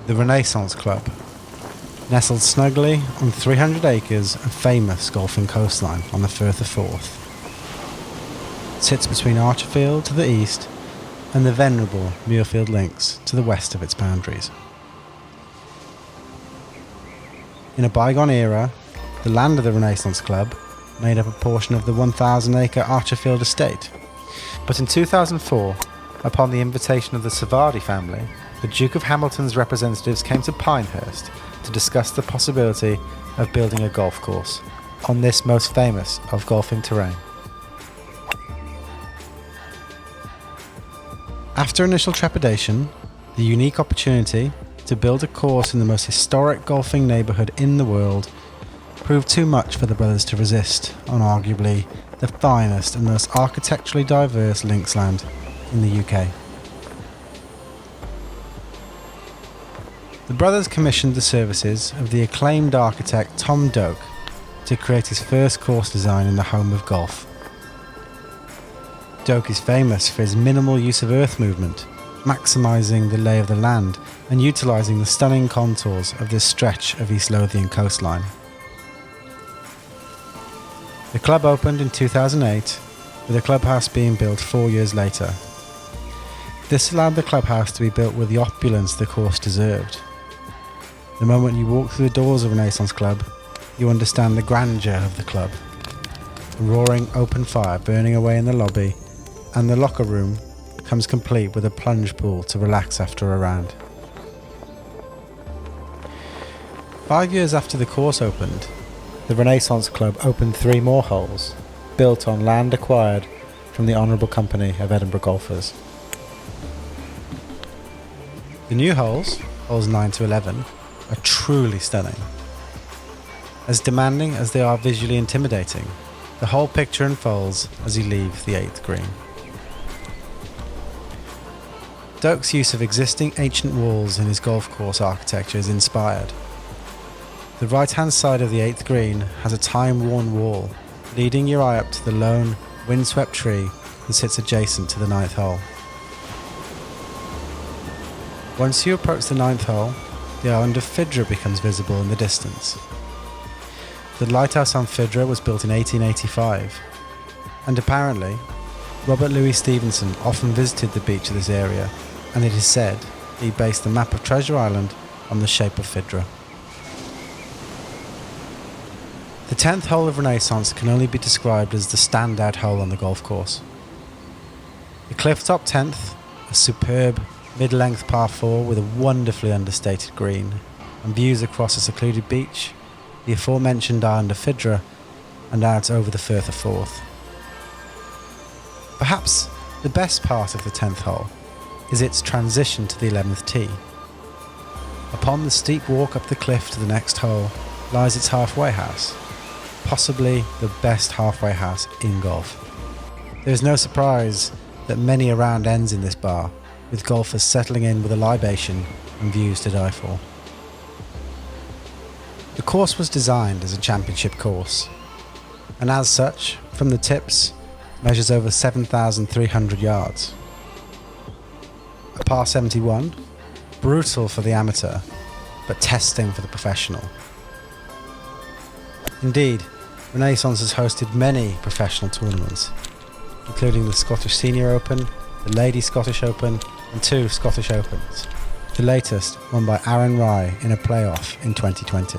the Renaissance Club, nestled snugly on 300 acres of famous golfing coastline on the Firth of Forth. It sits between Archerfield to the east and the venerable Muirfield Links to the west of its boundaries. In a bygone era, the land of the Renaissance Club made up a portion of the 1,000-acre Archerfield estate. But in 2004, upon the invitation of the Savardi family, the Duke of Hamilton's representatives came to Pinehurst to discuss the possibility of building a golf course on this most famous of golfing terrain. After initial trepidation, the unique opportunity to build a course in the most historic golfing neighbourhood in the world proved too much for the brothers to resist on arguably the finest and most architecturally diverse linksland in the UK. The brothers commissioned the services of the acclaimed architect Tom Doak to create his first course design in the home of golf. Doak is famous for his minimal use of earth movement, maximising the lay of the land and utilising the stunning contours of this stretch of East Lothian coastline. The club opened in 2008, with the clubhouse being built 4 years later. This allowed the clubhouse to be built with the opulence the course deserved. The moment you walk through the doors of Renaissance Club, you understand the grandeur of the club. A roaring open fire burning away in the lobby, and the locker room comes complete with a plunge pool to relax after a round. 5 years after the course opened, the Renaissance Club opened 3 more holes, built on land acquired from the Honourable Company of Edinburgh Golfers. The new holes, holes 9 to 11, are truly stunning. As demanding as they are visually intimidating, the whole picture unfolds as you leave the 8th green. Doak's use of existing ancient walls in his golf course architecture is inspired. The right-hand side of the 8th green has a time-worn wall, leading your eye up to the lone, windswept tree that sits adjacent to the 9th hole. Once you approach the 9th hole, the island of Fidra becomes visible in the distance. The lighthouse on Fidra was built in 1885, and apparently, Robert Louis Stevenson often visited the beach of this area, and it is said he based the map of Treasure Island on the shape of Fidra. The 10th hole of Renaissance can only be described as the standout hole on the golf course. The cliff-top 10th, a superb mid-length par 4 with a wonderfully understated green, and views across a secluded beach, the aforementioned island of Fidra, and out over the Firth of Forth. Perhaps the best part of the 10th hole is its transition to the 11th tee. Upon the steep walk up the cliff to the next hole lies its halfway house, possibly the best halfway house in golf. There is no surprise that many a round ends in this bar, with golfers settling in with a libation and views to die for. The course was designed as a championship course, and as such, from the tips, measures over 7,300 yards. A par 71, brutal for the amateur, but testing for the professional. Indeed, Renaissance has hosted many professional tournaments, including the Scottish Senior Open, the Ladies Scottish Open, and 2 Scottish Opens, the latest won by Aaron Rye in a playoff in 2020.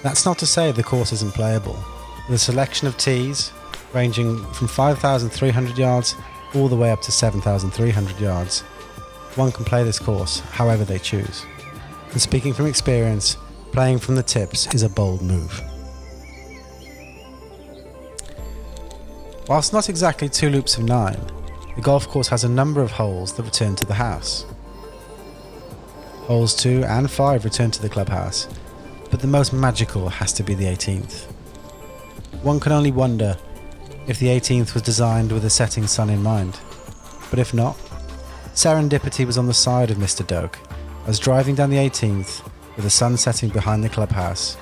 That's not to say the course isn't playable. With a selection of tees ranging from 5,300 yards all the way up to 7,300 yards, one can play this course however they choose. And speaking from experience, playing from the tips is a bold move. Whilst not exactly 2 loops of 9, the golf course has a number of holes that return to the house. Holes 2 and 5 return to the clubhouse, but the most magical has to be the 18th. One can only wonder if the 18th was designed with a setting sun in mind, but if not, serendipity was on the side of Mr. Doak, as driving down the 18th with the sun setting behind the clubhouse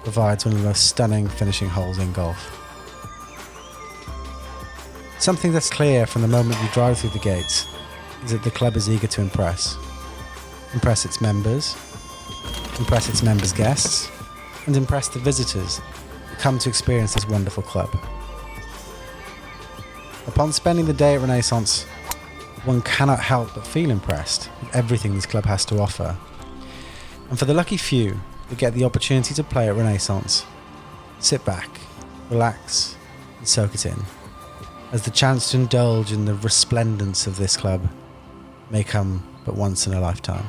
provides one of the most stunning finishing holes in golf. Something that's clear from the moment you drive through the gates is that the club is eager to impress. Impress its members, impress its members' guests, and impress the visitors who come to experience this wonderful club. Upon spending the day at Renaissance, one cannot help but feel impressed with everything this club has to offer. And for the lucky few that get the opportunity to play at Renaissance, sit back, relax, and soak it in, as the chance to indulge in the resplendence of this club may come but once in a lifetime.